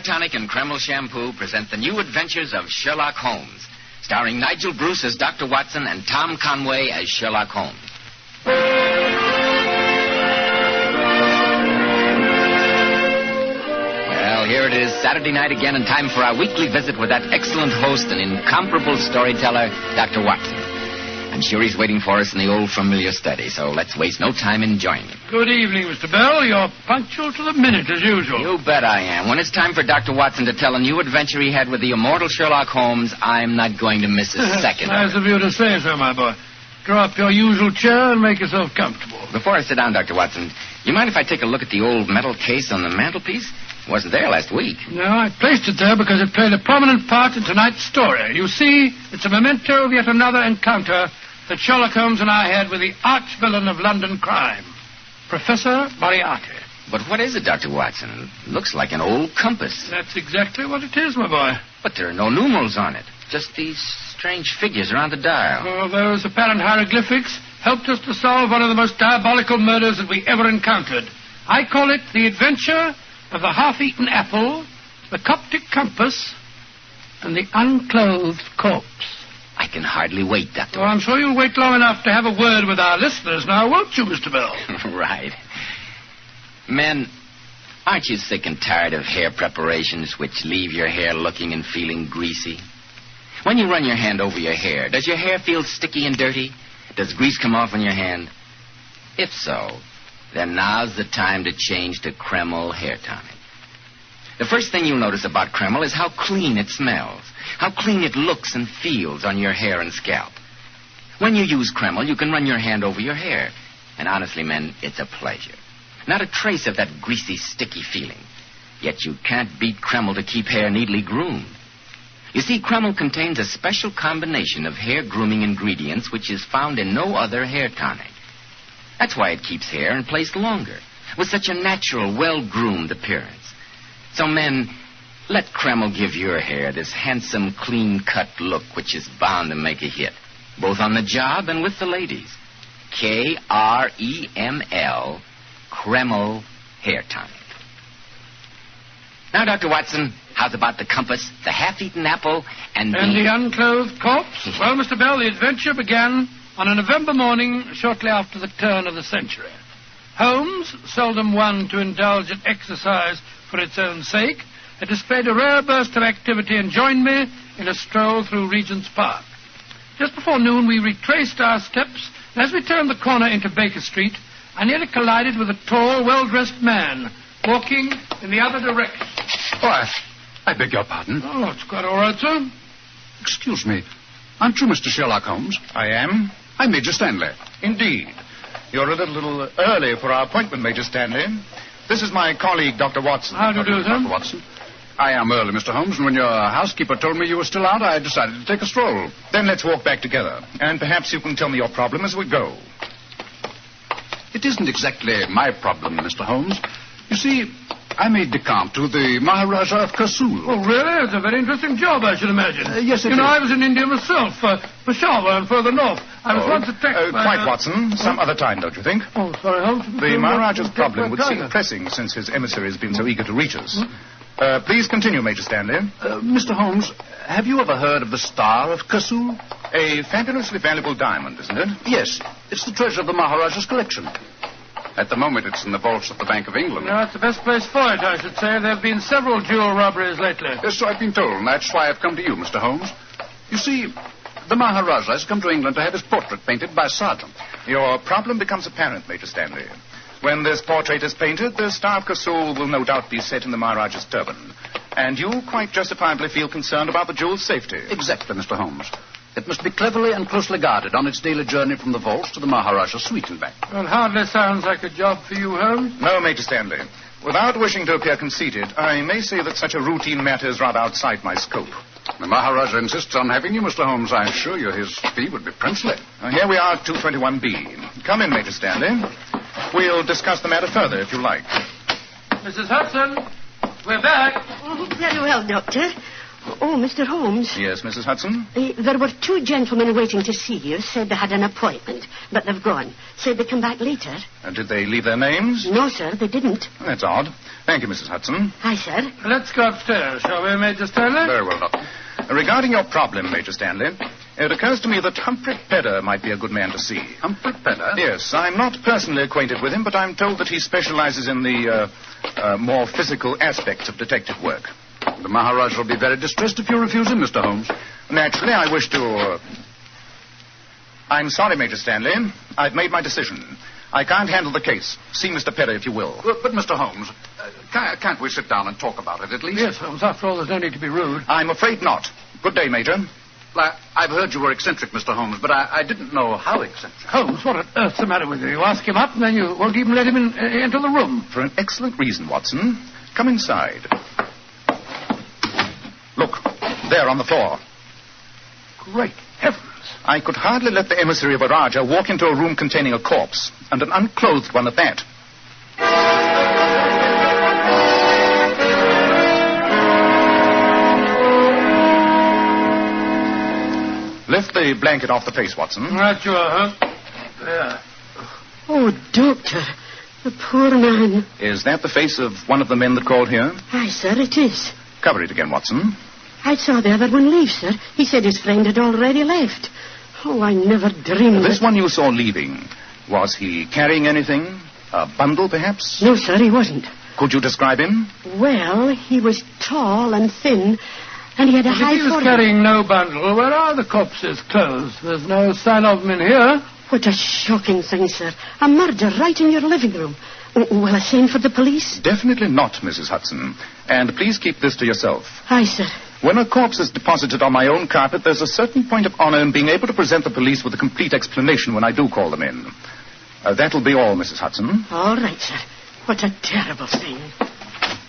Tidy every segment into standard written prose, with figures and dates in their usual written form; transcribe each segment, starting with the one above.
Hair Tonic and Kreml Shampoo present the new adventures of Sherlock Holmes, starring Nigel Bruce as Dr. Watson and Tom Conway as Sherlock Holmes. Well, here it is, Saturday night again, and time for our weekly visit with that excellent host and incomparable storyteller, Dr. Watson. I'm sure he's waiting for us in the old familiar study, so let's waste no time in joining him. Good evening, Mr. Bell. You're punctual to the minute, as usual. You bet I am. When it's time for Dr. Watson to tell a new adventure he had with the immortal Sherlock Holmes, I'm not going to miss a second. Nice of you to say so, my boy. Draw up your usual chair and make yourself comfortable. Before I sit down, Dr. Watson, you mind if I take a look at the old metal case on the mantelpiece? It wasn't there last week. No, I placed it there because it played a prominent part in tonight's story. You see, it's a memento of yet another encounter that Sherlock Holmes and I had with the arch-villain of London crime, Professor Moriarty. But what is it, Dr. Watson? It looks like an old compass. That's exactly what it is, my boy. But there are no numerals on it. Just these strange figures around the dial. Oh, those apparent hieroglyphics helped us to solve one of the most diabolical murders that we ever encountered. I call it the adventure of the half-eaten apple, the Coptic compass, and the unclothed corpse. I can hardly wait, Dr. Oh, I'm sure you'll wait long enough to have a word with our listeners now, won't you, Mr. Bell? Right. Men, aren't you sick and tired of hair preparations which leave your hair looking and feeling greasy? When you run your hand over your hair, does your hair feel sticky and dirty? Does grease come off on your hand? If so, then now's the time to change to Kreml Hair Tonic. The first thing you'll notice about Kreml is how clean it smells, how clean it looks and feels on your hair and scalp. When you use Kreml, you can run your hand over your hair. And honestly, men, it's a pleasure. Not a trace of that greasy, sticky feeling. Yet you can't beat Kreml to keep hair neatly groomed. You see, Kreml contains a special combination of hair grooming ingredients which is found in no other hair tonic. That's why it keeps hair in place longer, with such a natural, well-groomed appearance. So, men, let Kreml give your hair this handsome, clean-cut look which is bound to make a hit, both on the job and with the ladies. Kreml, Kreml Hair Tonic. Now, Dr. Watson, how's about the compass, the half-eaten apple, and the unclothed corpse? Well, Mr. Bell, the adventure began on a November morning shortly after the turn of the century. Holmes, seldom one to indulge in exercise for its own sake, had displayed a rare burst of activity and joined me in a stroll through Regent's Park. Just before noon, we retraced our steps, and as we turned the corner into Baker Street, I nearly collided with a tall, well-dressed man walking in the other direction. Oh, I beg your pardon. Oh, it's quite all right, sir. Excuse me. Aren't you Mr. Sherlock Holmes? I am. I'm Major Stanley. Indeed. You're a little early for our appointment, Major Stanley. This is my colleague, Dr. Watson. How do you do, sir? Dr. Watson. I am early, Mr. Holmes, and when your housekeeper told me you were still out, I decided to take a stroll. Then let's walk back together, and perhaps you can tell me your problem as we go. It isn't exactly my problem, Mr. Holmes. You see, I'm aide de camp to the Maharaja of Kasul. Oh, really? It's a very interesting job, I should imagine. Yes, it is. I was in India myself, Peshawar and further north. I was once attacked by... Quite, Watson. Some other time, don't you think? Oh, sorry, Holmes. The Maharaja's problem would seem pressing since his emissary has been so eager to reach us. Please continue, Major Stanley. Mr. Holmes, have you ever heard of the Star of Kasul? A fabulously valuable diamond, isn't it? Yes. It's the treasure of the Maharaja's collection. At the moment, it's in the vaults of the Bank of England. No, it's the best place for it, I should say. There have been several jewel robberies lately. Yes, so I've been told, and that's why I've come to you, Mr. Holmes. You see, the Maharaja has come to England to have his portrait painted by a sergeant. Your problem becomes apparent, Major Stanley. When this portrait is painted, the Star of Kasul will no doubt be set in the Maharaja's turban. And you quite justifiably feel concerned about the jewel's safety. Exactly, Mr. Holmes. It must be cleverly and closely guarded on its daily journey from the vaults to the Maharaja's suite and back. Well, hardly sounds like a job for you, Holmes. No, Major Stanley. Without wishing to appear conceited, I may say that such a routine matter is rather outside my scope. The Maharaja insists on having you, Mr. Holmes. I assure you his fee would be princely. Here we are at 221B. Come in, Major Stanley. We'll discuss the matter further, if you like. Mrs. Hudson, we're back. Very well, Doctor. Oh, Mr. Holmes. Yes, Mrs. Hudson? There were 2 gentlemen waiting to see you. Said they had an appointment, but they've gone. Said they'd come back later. Did they leave their names? No, sir, they didn't. That's odd. Thank you, Mrs. Hudson. Hi, sir. Let's go upstairs, shall we, Major Stanley? Very well, Doctor. Regarding your problem, Major Stanley, it occurs to me that Humphrey Pedder might be a good man to see. Humphrey Pedder? Yes, I'm not personally acquainted with him, but I'm told that he specializes in the more physical aspects of detective work. The Maharaj will be very distressed if you refuse him, Mr. Holmes. Naturally, I wish to... I'm sorry, Major Stanley. I've made my decision. I can't handle the case. See Mr. Pedder, if you will. But Mr. Holmes, can't we sit down and talk about it, at least? Yes, Holmes. After all, there's no need to be rude. I'm afraid not. Good day, Major. I've heard you were eccentric, Mr. Holmes, but I didn't know how eccentric. Holmes, what on earth's the matter with you? You ask him up, and then you won't even let him into the room. For an excellent reason, Watson. Come inside. Look, there on the floor. Great heavens. I could hardly let the emissary of a Raja walk into a room containing a corpse, and an unclothed one at that. Lift the blanket off the face, Watson. Right you are, huh? There. Oh, Doctor, the poor man. Is that the face of one of the men that called here? Aye, sir, it is. Cover it again, Watson. I saw the other one leave, sir. He said his friend had already left. Oh, I never dreamed This one you saw leaving, was he carrying anything? A bundle, perhaps? No, sir, he wasn't. Could you describe him? Well, he was tall and thin, and he had a high If he was forehead. carrying no bundle, where are the corpse's clothes? There's no sign of them in here. What a shocking thing, sir. A murder right in your living room. Will I send for the police? Definitely not, Mrs. Hudson. And please keep this to yourself. Aye, sir. When a corpse is deposited on my own carpet, there's a certain point of honor in being able to present the police with a complete explanation when I do call them in. That'll be all, Mrs. Hudson. All right, sir. What a terrible thing.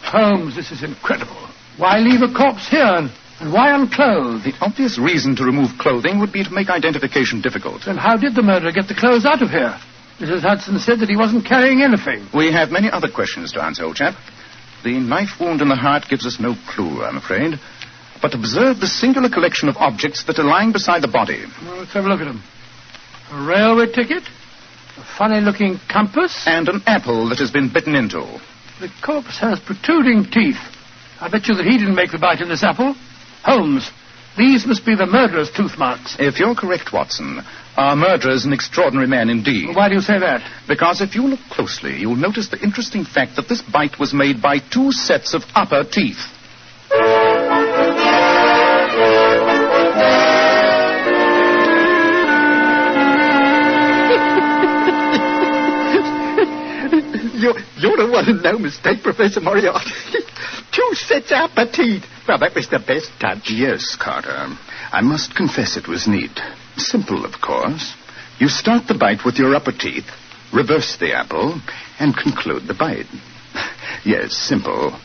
Holmes, this is incredible. Why leave a corpse here, and why unclothed? The obvious reason to remove clothing would be to make identification difficult. Then how did the murderer get the clothes out of here? Mrs. Hudson said that he wasn't carrying anything. We have many other questions to answer, old chap. The knife wound in the heart gives us no clue, I'm afraid. But observe the singular collection of objects that are lying beside the body. Well, let's have a look at them. A railway ticket, a funny-looking compass, And an apple that has been bitten into. the corpse has protruding teeth. I bet you that he didn't make the bite in this apple. Holmes, these must be the murderer's tooth marks. If you're correct, Watson, our murderer is an extraordinary man indeed. Why do you say that? Because if you look closely, you'll notice the interesting fact that this bite was made by 2 sets of upper teeth. You're the one and no mistake, Professor Moriarty. 2 sets of upper teeth. Well, that was the best touch. Yes, Carter. I must confess it was neat. Simple, of course. You start the bite with your upper teeth, reverse the apple, and conclude the bite. Yes, simple.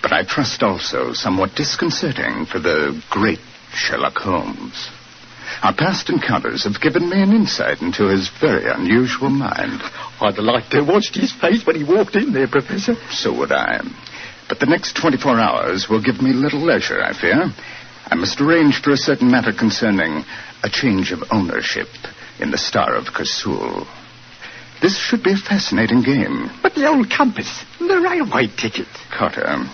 But I trust also somewhat disconcerting for the great Sherlock Holmes. Our past encounters have given me an insight into his very unusual mind. I'd like to have watched his face when he walked in there, Professor. So would I. But the next 24 hours will give me little leisure, I fear. I must arrange for a certain matter concerning a change of ownership in the Star of Kasul. This should be a fascinating game. But the old compass and the railway ticket. Carter,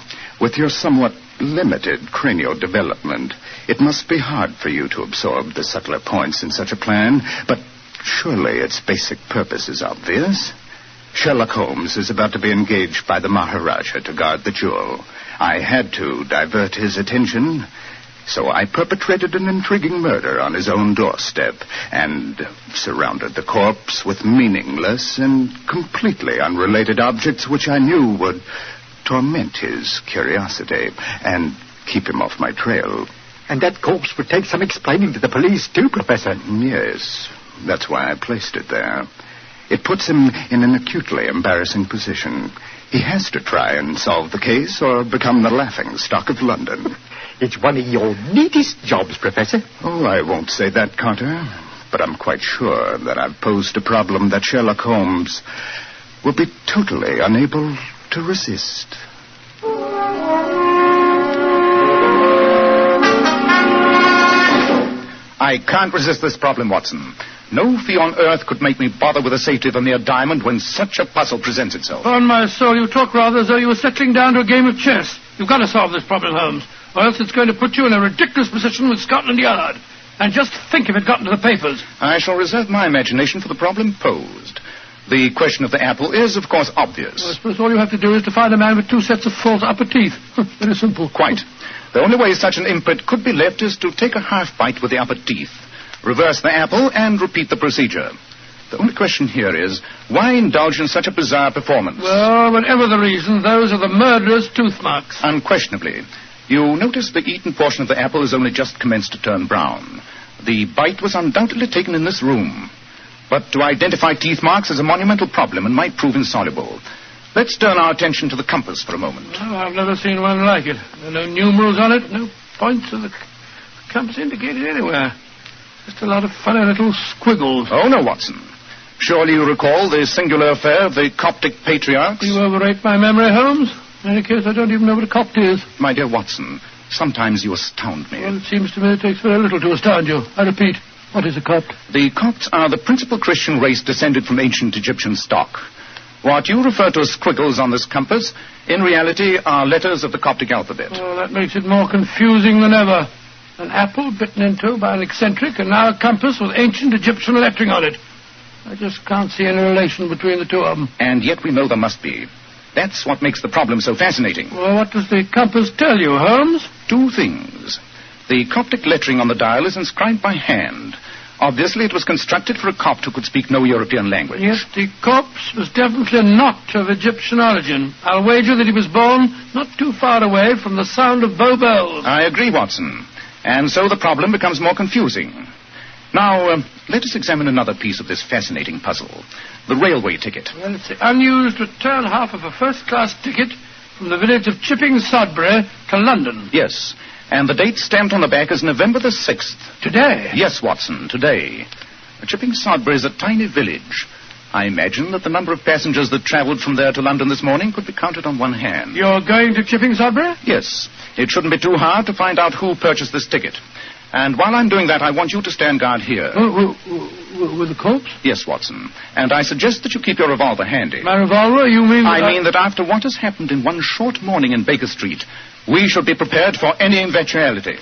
with your somewhat limited cranial development, it must be hard for you to absorb the subtler points in such a plan, but surely its basic purpose is obvious. Sherlock Holmes is about to be engaged by the Maharaja to guard the jewel. I had to divert his attention, so I perpetrated an intriguing murder on his own doorstep and surrounded the corpse with meaningless and completely unrelated objects which I knew would torment his curiosity and keep him off my trail. And that corpse would take some explaining to the police, too, Professor. Yes, that's why I placed it there. It puts him in an acutely embarrassing position. He has to try and solve the case or become the laughing stock of London. It's one of your neatest jobs, Professor. Oh, I won't say that, Carter. But I'm quite sure that I've posed a problem that Sherlock Holmes will be totally unable to resist. I can't resist this problem, Watson. No fee on earth could make me bother with the safety of a mere diamond when such a puzzle presents itself. On my soul, you talk rather as though you were settling down to a game of chess. You've got to solve this problem, Holmes, or else it's going to put you in a ridiculous position with Scotland Yard. And just think if it got into the papers. I shall reserve my imagination for the problem posed. The question of the apple is, of course, obvious. Well, I suppose all you have to do is to find a man with 2 sets of false upper teeth. Very simple. Quite. The only way such an imprint could be left is to take a half bite with the upper teeth, reverse the apple, and repeat the procedure. The only question here is, why indulge in such a bizarre performance? Well, whatever the reason, those are the murderer's tooth marks. Unquestionably. You notice the eaten portion of the apple has only just commenced to turn brown. The bite was undoubtedly taken in this room. But to identify teeth marks is a monumental problem and might prove insoluble. Let's turn our attention to the compass for a moment. Oh, I've never seen one like it. There are no numerals on it, no points of the compass indicated anywhere. Just a lot of funny little squiggles. Oh, no, Watson. Surely you recall the singular affair of the Coptic patriarchs? You overrate my memory, Holmes. In any case, I don't even know what a Copt is. My dear Watson, sometimes you astound me. Well, it seems to me it takes very little to astound you. I repeat, what is a Copt? The Copts are the principal Christian race descended from ancient Egyptian stock. What you refer to as squiggles on this compass, in reality, are letters of the Coptic alphabet. Oh, that makes it more confusing than ever. An apple bitten into by an eccentric, and now a compass with ancient Egyptian lettering on it. I just can't see any relation between the two of them. And yet we know there must be. That's what makes the problem so fascinating. Well, what does the compass tell you, Holmes? 2 things. The Coptic lettering on the dial is inscribed by hand. Obviously, it was constructed for a Copt who could speak no European language. Yes, the corpse was definitely not of Egyptian origin. I'll wager that he was born not too far away from the sound of bow bells. I agree, Watson. And so the problem becomes more confusing. Now, let us examine another piece of this fascinating puzzle. The railway ticket. Well, it's the unused return half of a first-class ticket from the village of Chipping Sodbury to London. Yes. And the date stamped on the back is November the 6th. Today? Yes, Watson, today. Chipping Sodbury is a tiny village. I imagine that the number of passengers that travelled from there to London this morning could be counted on one hand. You're going to Chipping Sodbury? Yes. It shouldn't be too hard to find out who purchased this ticket. And while I'm doing that, I want you to stand guard here. With the corpse? Yes, Watson. And I suggest that you keep your revolver handy. My revolver? You mean... I mean that after what has happened in one short morning in Baker Street, we should be prepared for any eventuality.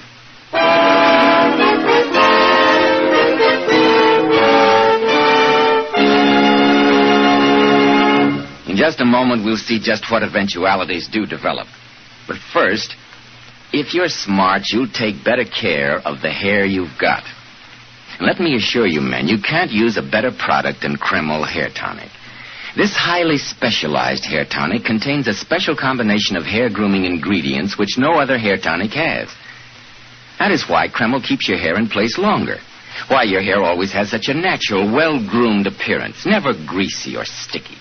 In just a moment, we'll see just what eventualities do develop. But first, if you're smart, you'll take better care of the hair you've got. And let me assure you, men, you can't use a better product than Kreml Hair Tonic. This highly specialized hair tonic contains a special combination of hair grooming ingredients which no other hair tonic has. That is why Kreml keeps your hair in place longer. Why your hair always has such a natural, well-groomed appearance, never greasy or sticky.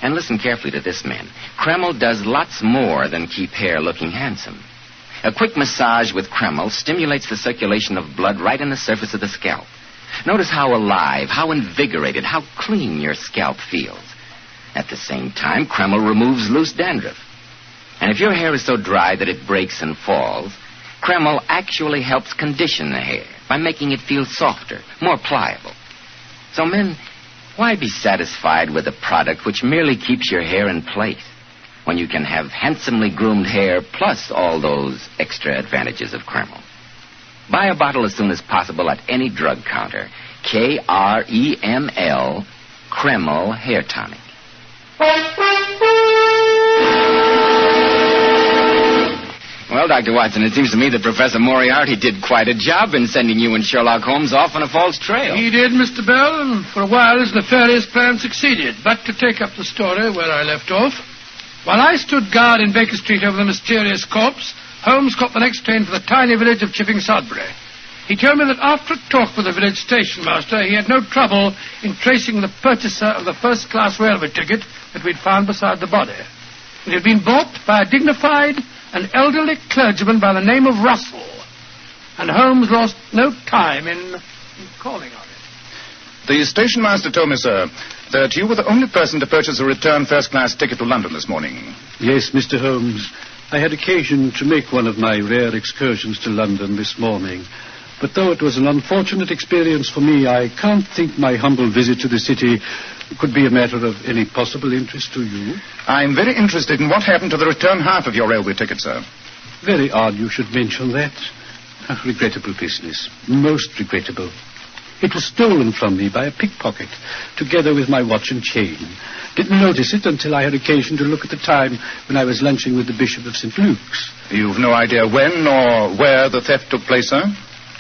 And listen carefully to this, men. Kreml does lots more than keep hair looking handsome. A quick massage with Kreml stimulates the circulation of blood right in the surface of the scalp. Notice how alive, how invigorated, how clean your scalp feels. At the same time, Kreml removes loose dandruff. And if your hair is so dry that it breaks and falls, Kreml actually helps condition the hair by making it feel softer, more pliable. So, men, why be satisfied with a product which merely keeps your hair in place when you can have handsomely groomed hair plus all those extra advantages of Kreml? Buy a bottle as soon as possible at any drug counter. Kreml, Kreml Hair Tonic. Well, Dr. Watson, it seems to me that Professor Moriarty did quite a job in sending you and Sherlock Holmes off on a false trail. He did, Mr. Bell, and for a while his nefarious plan succeeded. But to take up the story where I left off, while I stood guard in Baker Street over the mysterious corpse, Holmes caught the next train for the tiny village of Chipping Sodbury. He told me that after a talk with the village station master, he had no trouble in tracing the purchaser of the first-class railway ticket that we'd found beside the body. It had been bought by a dignified and elderly clergyman by the name of Russell, and Holmes lost no time in calling on it. The station master told me, sir, that you were the only person to purchase a return first-class ticket to London this morning. Yes, Mr. Holmes. I had occasion to make one of my rare excursions to London this morning. But though it was an unfortunate experience for me, I can't think my humble visit to the city could be a matter of any possible interest to you. I'm very interested in what happened to the return half of your railway ticket, sir. Very odd you should mention that. A regrettable business. Most regrettable. It was stolen from me by a pickpocket, together with my watch and chain. Didn't notice it until I had occasion to look at the time when I was lunching with the Bishop of St. Luke's. You've no idea when or where the theft took place, sir?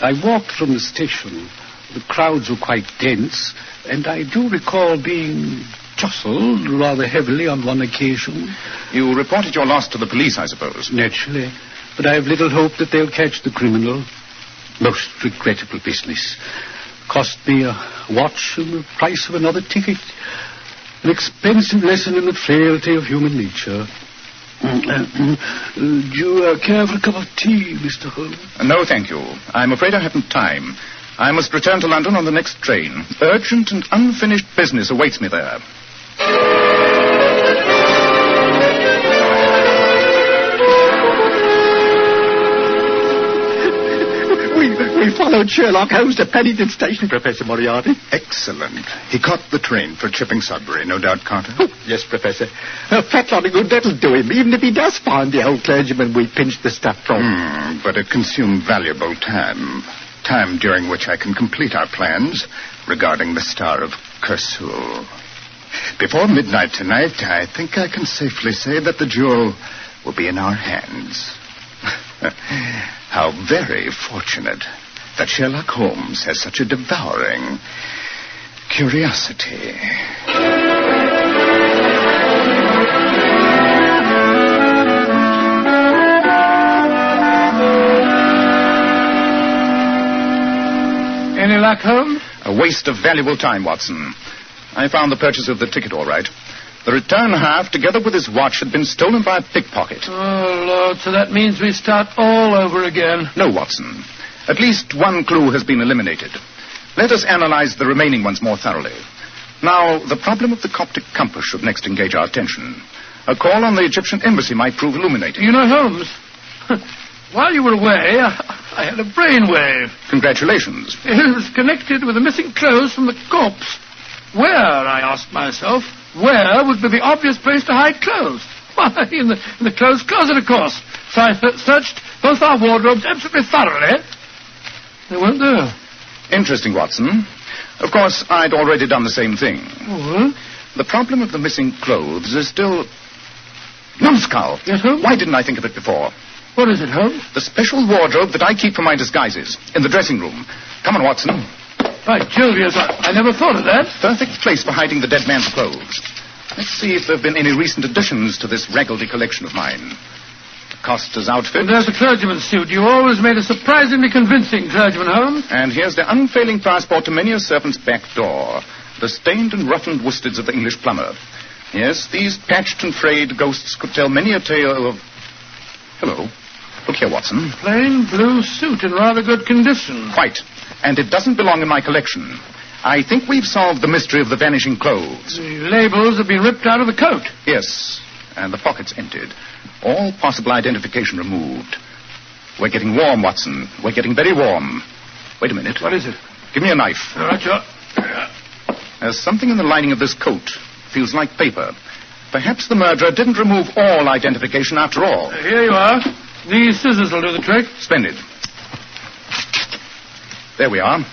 I walked from the station. The crowds were quite dense, and I do recall being jostled rather heavily on one occasion. You reported your loss to the police, I suppose? Naturally, but I have little hope that they'll catch the criminal. Most regrettable business. Cost me a watch and the price of another ticket. An expensive lesson in the frailty of human nature. Do you care for a cup of tea, Mr. Holmes? No, thank you. I'm afraid I haven't time. I must return to London on the next train. Urgent and unfinished business awaits me there. We followed Sherlock Holmes to Paddington Station, Professor Moriarty. Excellent. He caught the train for Chipping Sudbury, no doubt, Carter? Oh, yes, Professor. A fat lot of good that'll do him, even if he does find the old clergyman we pinched the stuff from. But it consumed valuable time. Time during which I can complete our plans regarding the Star of Kersul. Before midnight tonight, I think I can safely say that the jewel will be in our hands. How very fortunate that Sherlock Holmes has such a devouring curiosity. Any luck, Holmes? A waste of valuable time, Watson. I found the purchase of the ticket all right. The return half, together with his watch, had been stolen by a pickpocket. Oh, Lord, so that means we start all over again. No, Watson. At least one clue has been eliminated. Let us analyze the remaining ones more thoroughly. Now, the problem of the Coptic compass should next engage our attention. A call on the Egyptian embassy might prove illuminating. You know, Holmes, while you were away, I had a brainwave. Congratulations. It was connected with the missing clothes from the corpse. Where, I asked myself, where would be the obvious place to hide clothes? Why, in the clothes closet, of course. So I searched both our wardrobes absolutely thoroughly. They weren't there. Interesting, Watson. Of course, I'd already done the same thing. Oh? The problem of the missing clothes is still... Numbskull! Yes, Holmes? Why didn't I think of it before? What is it, Holmes? The special wardrobe that I keep for my disguises, in the dressing room. Come on, Watson. By Jove, yes, I never thought of that. Perfect place for hiding the dead man's clothes. Let's see if there have been any recent additions to this Raggledy collection of mine. Costa's outfit. And there's the clergyman's suit. You always made a surprisingly convincing clergyman, Holmes. And here's the unfailing passport to many a servant's back door. The stained and roughened worsteds of the English plumber. Yes, these patched and frayed ghosts could tell many a tale of... Hello. Look here, Watson. Plain blue suit in rather good condition. Quite. And it doesn't belong in my collection. I think we've solved the mystery of the vanishing clothes. The labels have been ripped out of the coat. Yes, and the pockets emptied. All possible identification removed. We're getting warm, Watson. We're getting very warm. Wait a minute. What is it? Give me a knife. All right, sure. There's something in the lining of this coat. Feels like paper. Perhaps the murderer didn't remove all identification after all. Here you are. These scissors will do the trick. Splendid. There we are.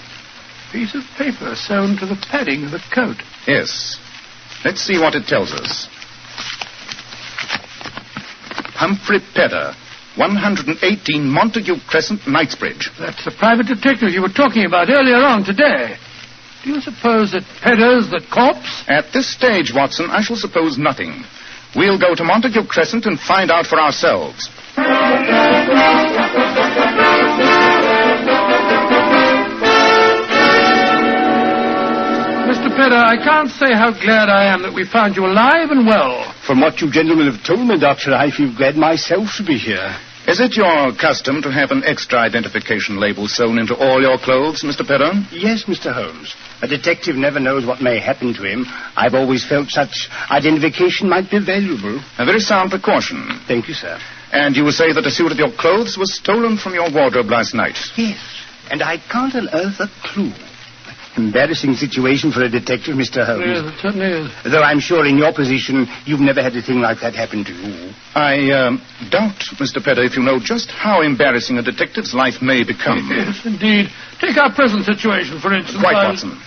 Piece of paper sewn to the padding of the coat. Yes. Let's see what it tells us. Humphrey Pedder, 118 Montague Crescent, Knightsbridge. That's the private detective you were talking about earlier on today. Do you suppose that Pedder's the corpse? At this stage, Watson, I shall suppose nothing. We'll go to Montague Crescent and find out for ourselves. Mr. Pedder, I can't say how glad I am that we found you alive and well. From what you gentlemen have told me, Doctor, I feel glad myself to be here. Is it your custom to have an extra identification label sewn into all your clothes, Mr. Pedder? Yes, Mr. Holmes. A detective never knows what may happen to him. I've always felt such identification might be valuable. A very sound precaution. Thank you, sir. And you say that a suit of your clothes was stolen from your wardrobe last night? Yes. and I can't unearth a clue. Embarrassing situation for a detective, Mr. Holmes. Yes, it certainly is. Though I'm sure in your position, you've never had a thing like that happen to you. I doubt, Mr. Pedder, if you know just how embarrassing a detective's life may become. Yes, indeed. Take our present situation, for instance. Quite, Watson.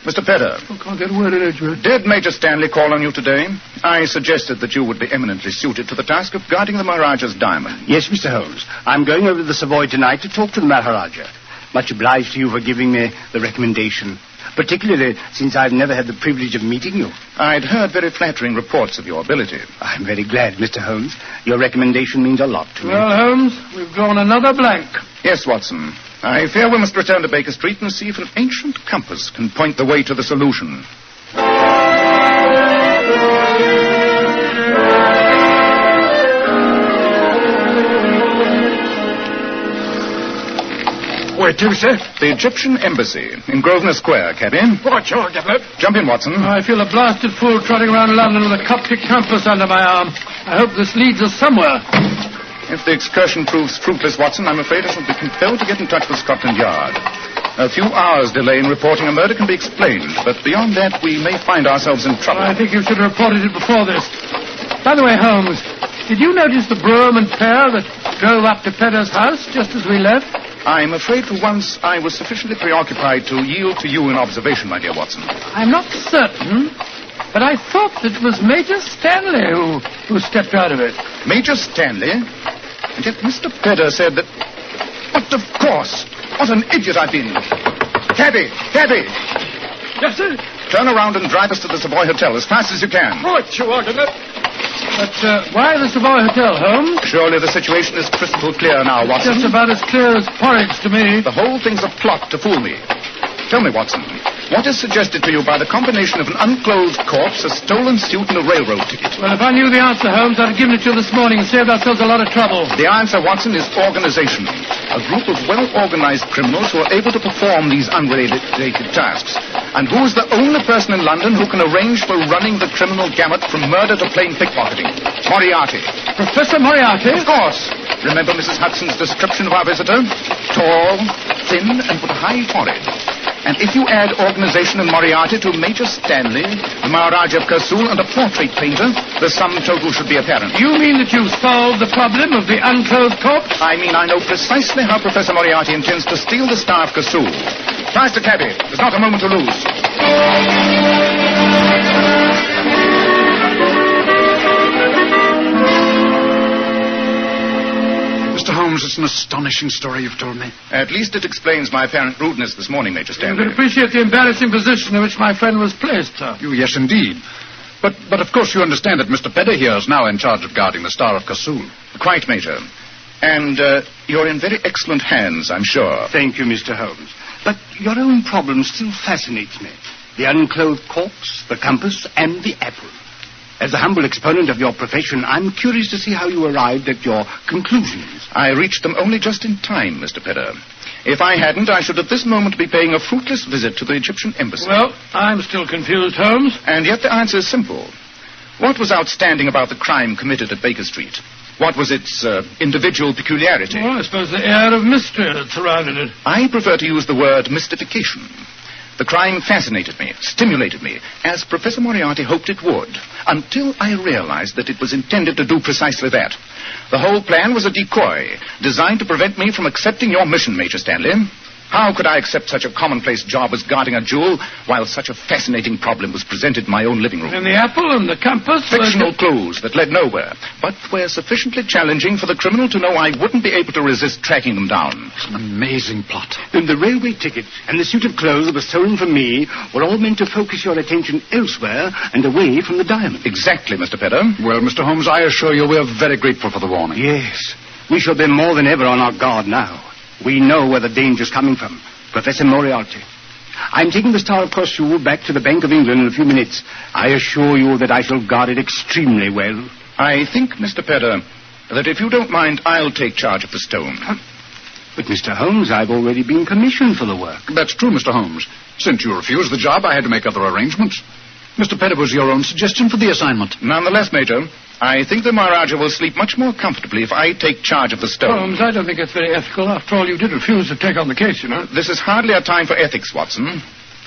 Mr. Pedder. I can't get a word in, Edgeworth. Did Major Stanley call on you today? I suggested that you would be eminently suited to the task of guarding the Maharaja's diamond. Yes, Mr. Holmes. I'm going over to the Savoy tonight to talk to the Maharaja. Much obliged to you for giving me the recommendation, particularly since I've never had the privilege of meeting you. I'd heard very flattering reports of your ability. I'm very glad, Mr. Holmes. Your recommendation means a lot to me. Well, Holmes, we've drawn another blank. Yes, Watson. I fear we must return to Baker Street and see if an ancient compass can point the way to the solution. Where to, sir? The Egyptian Embassy in Grosvenor Square, cabin. Right, sure, Governor. Jump in, Watson. I feel a blasted fool trotting around London with a Coptic compass under my arm. I hope this leads us somewhere. If the excursion proves fruitless, Watson, I'm afraid I shall be compelled to get in touch with Scotland Yard. A few hours' delay in reporting a murder can be explained, but beyond that, we may find ourselves in trouble. I think you should have reported it before this. By the way, Holmes, did you notice the brougham and pair that drove up to Pedder's house just as we left? I'm afraid for once I was sufficiently preoccupied to yield to you in observation, my dear Watson. I'm not certain, but I thought it was Major Stanley who stepped out of it. Major Stanley? And yet Mr. Pedder said that... But of course! What an idiot I've been! Cabby! Cabby! Yes, sir? Turn around and drive us to the Savoy Hotel as fast as you can. Right, you are, Governor. But why the Savoy Hotel, Holmes? Surely the situation is crystal clear now, Watson. Just about as clear as porridge to me. The whole thing's a plot to fool me. Tell me, Watson, what is suggested to you by the combination of an unclothed corpse, a stolen suit, and a railroad ticket? Well, if I knew the answer, Holmes, I'd have given it to you this morning and saved ourselves a lot of trouble. The answer, Watson, is organization. A group of well-organized criminals who are able to perform these unrelated tasks. And who is the only person in London who can arrange for running the criminal gamut from murder to plain pickpocketing? Moriarty. Professor Moriarty? Of course. Remember Mrs. Hudson's description of our visitor? Tall, thin, and with a high forehead. And if you add organization and Moriarty to Major Stanley, the Maharaja of Kursul, and a portrait painter, the sum total should be apparent. You mean that you've solved the problem of the unclothed corpse? I mean I know precisely how Professor Moriarty intends to steal the star of Kursul. Faster, cabby. There's not a moment to lose. Mr. Holmes, it's an astonishing story you've told me. At least it explains my apparent rudeness this morning, Major I Stanley. could appreciate the embarrassing position in which my friend was placed, sir. Yes, indeed. But of course you understand that Mr. Pedder here is now in charge of guarding the Star of Kursul. Quite, Major. And you're in very excellent hands, I'm sure. Thank you, Mr. Holmes. But your own problem still fascinates me. The unclothed corpse, the compass, and the apple. As a humble exponent of your profession, I'm curious to see how you arrived at your conclusions. I reached them only just in time, Mr. Pedder. If I hadn't, I should at this moment be paying a fruitless visit to the Egyptian embassy. Well, I'm still confused, Holmes. And yet the answer is simple. What was outstanding about the crime committed at Baker Street? What was its individual peculiarity? Well, I suppose the air of mystery that surrounded it. I prefer to use the word mystification. The crime fascinated me, stimulated me, as Professor Moriarty hoped it would, until I realized that it was intended to do precisely that. The whole plan was a decoy, designed to prevent me from accepting your mission, Major Stanley. How could I accept such a commonplace job as guarding a jewel while such a fascinating problem was presented in my own living room? And the apple and the compass... Fictional clues that led nowhere, but were sufficiently challenging for the criminal to know I wouldn't be able to resist tracking them down. It's an amazing plot. And the railway ticket and the suit of clothes that was stolen from me were all meant to focus your attention elsewhere and away from the diamond. Exactly, Mr. Pedder. Well, Mr. Holmes, I assure you we're very grateful for the warning. Yes. We shall be more than ever on our guard now. We know where the danger's coming from. Professor Moriarty. I'm taking the Star of Kursul back to the Bank of England in a few minutes. I assure you that I shall guard it extremely well. I think, Mr. Pedder, that if you don't mind, I'll take charge of the stone. But, Mr. Holmes, I've already been commissioned for the work. That's true, Mr. Holmes. Since you refused the job, I had to make other arrangements. Mr. Pedder was your own suggestion for the assignment. Nonetheless, Major, I think the Maharaja will sleep much more comfortably if I take charge of the stone. Holmes, I don't think that's very ethical. After all, you did refuse to take on the case, you know. This is hardly a time for ethics, Watson.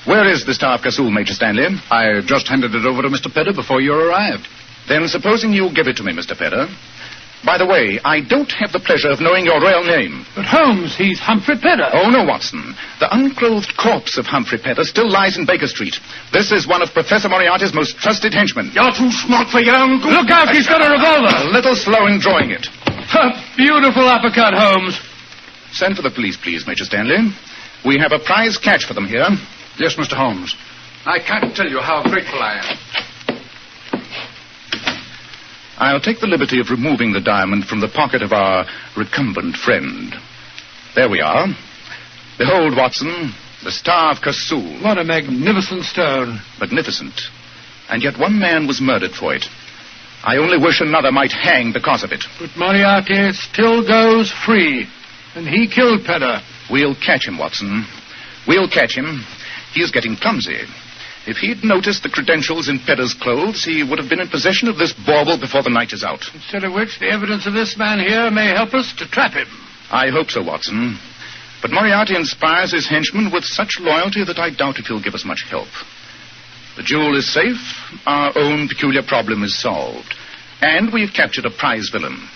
Where is the Star of Kasul, Major Stanley? I just handed it over to Mr. Pedder before you arrived. Then supposing you give it to me, Mr. Pedder. By the way, I don't have the pleasure of knowing your royal name. But Holmes, he's Humphrey Pedder. Oh, no, Watson. The unclothed corpse of Humphrey Pedder still lies in Baker Street. This is one of Professor Moriarty's most trusted henchmen. You're too smart for your uncle. Look out, he's got a revolver. A little slow in drawing it. A beautiful uppercut, Holmes. Send for the police, please, Major Stanley. We have a prize catch for them here. Yes, Mr. Holmes. I can't tell you how grateful I am. I'll take the liberty of removing the diamond from the pocket of our recumbent friend. There we are. Behold, Watson, the Star of Kasul. What a magnificent stone. Magnificent. And yet one man was murdered for it. I only wish another might hang because of it. But Moriarty still goes free. And he killed Pedder. We'll catch him, Watson. We'll catch him. He is getting clumsy. If he'd noticed the credentials in Pedder's clothes, he would have been in possession of this bauble before the night is out. Instead of which, the evidence of this man here may help us to trap him. I hope so, Watson. But Moriarty inspires his henchmen with such loyalty that I doubt if he'll give us much help. The jewel is safe, our own peculiar problem is solved, and we've captured a prize villain.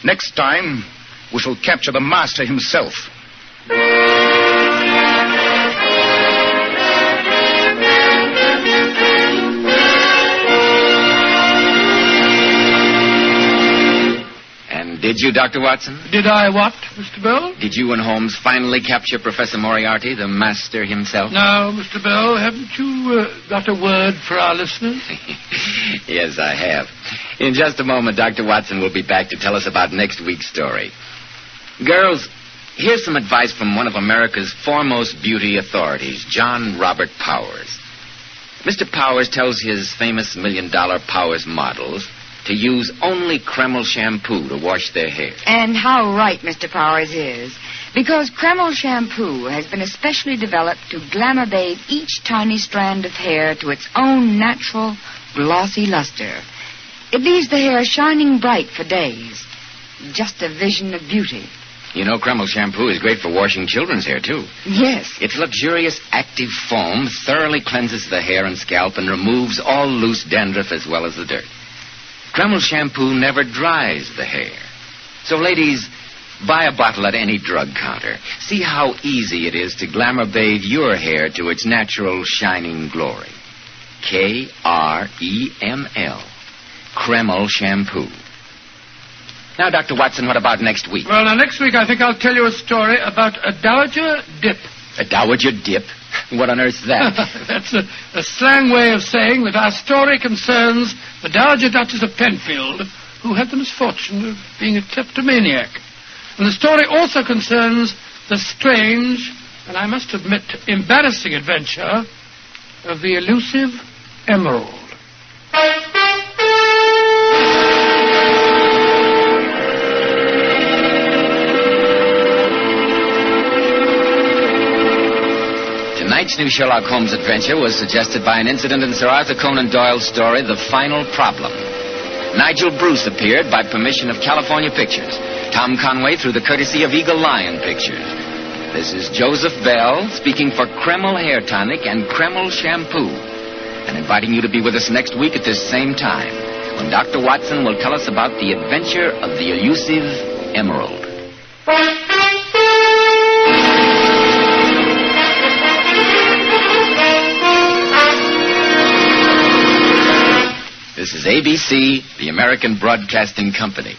Next time, we shall capture the master himself. Did you, Dr. Watson? Did I what, Mr. Bell? Did you and Holmes finally capture Professor Moriarty, the master himself? No, Mr. Bell. Haven't you got a word for our listeners? Yes, I have. In just a moment, Dr. Watson will be back to tell us about next week's story. Girls, here's some advice from one of America's foremost beauty authorities, John Robert Powers. Mr. Powers tells his famous $1 million Powers models to use only Kreml shampoo to wash their hair. And how right Mr. Powers is. Because Kreml shampoo has been especially developed to glamour bathe each tiny strand of hair to its own natural, glossy luster. It leaves the hair shining bright for days. Just a vision of beauty. You know, Kreml shampoo is great for washing children's hair, too. Yes. Its luxurious active foam thoroughly cleanses the hair and scalp and removes all loose dandruff as well as the dirt. Kreml shampoo never dries the hair. So, ladies, buy a bottle at any drug counter. See how easy it is to glamour bathe your hair to its natural shining glory. Kreml. Kreml shampoo. Now, Dr. Watson, what about next week? Well, now, next week I think I'll tell you a story about a dowager dip. A dowager dip? What on earth's that? That's a slang way of saying that our story concerns the Dowager Duchess of Penfield, who had the misfortune of being a kleptomaniac. And the story also concerns the strange, and I must admit, embarrassing adventure of the elusive emerald. Tonight's new Sherlock Holmes adventure was suggested by an incident in Sir Arthur Conan Doyle's story, The Final Problem. Nigel Bruce appeared by permission of California Pictures. Tom Conway through the courtesy of Eagle Lion Pictures. This is Joseph Bell speaking for Kreml Hair Tonic and Kreml Shampoo, and inviting you to be with us next week at this same time, when Dr. Watson will tell us about the adventure of the elusive emerald. This is ABC, the American Broadcasting Company.